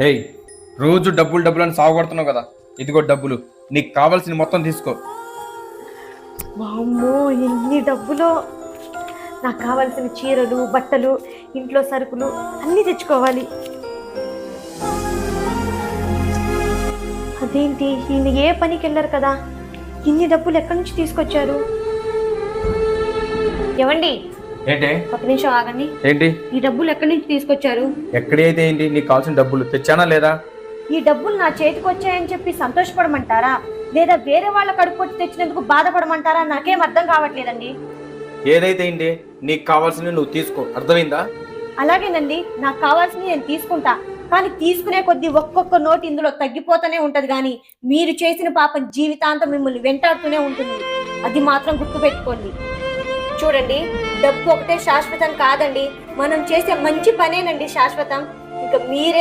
ఏయ్, రోజు డబ్బులు డబ్బులు అని సాగుపడుతున్నావు కదా, ఇదిగో డబ్బులు, నీకు కావాల్సిన మొత్తం తీసుకో. వామ్మో, ఎన్ని డబ్బులు! నాకు కావాల్సిన చీరలు, బట్టలు, ఇంట్లో సరుకులు అన్నీ తెచ్చుకోవాలి. అదేంటి, ఈయన ఏ పనికి వెళ్ళారు కదా, ఇన్ని డబ్బులు ఎక్కడి నుంచి తీసుకొచ్చారు? ఏవండి, ఏంటి? ఒక నిమిషం ఆగండి. ఏంటి? ఈ డబ్బులు ఎక్కడి నుంచి తీసుకొచ్చారు? ఎక్కడైతే ఏంటి, నీకు కావాల్సిన డబ్బులు తెచ్చానా లేదా? ఈ డబ్బులు నా చేతికి వచ్చాయని చెప్పి సంతోషపడమంటారా, లేదా వేరే వాళ్ళ కడుపు కొట్టి తెచ్చినందుకు బాధపడమంటారా? నాకేం అర్థం కావట్లేదండి. ఏదైతే ఏంటి, నీకు కావాల్సినవి నువ్వు తీసుకో, అర్థమైందా? అలాగేనండి, నాకు కావాల్సింది నేను తీసుకుంటా, కానీ తీసుకునే కొద్దీ ఒక్కొక్క నోటు ఇందులో తగ్గిపోతూనే ఉంటది, కానీ మీరు చేసిన పాపం జీవితాంతం మిమ్మల్ని వెంటాడుతూనే ఉంటుంది. అది మాత్రం గుర్తుపెట్టుకోండి. చూడండి, డబ్బు ఒకటే శాశ్వతం కాదండి, మనం చేసే మంచి పనేనండి శాశ్వతం. ఇక మీరే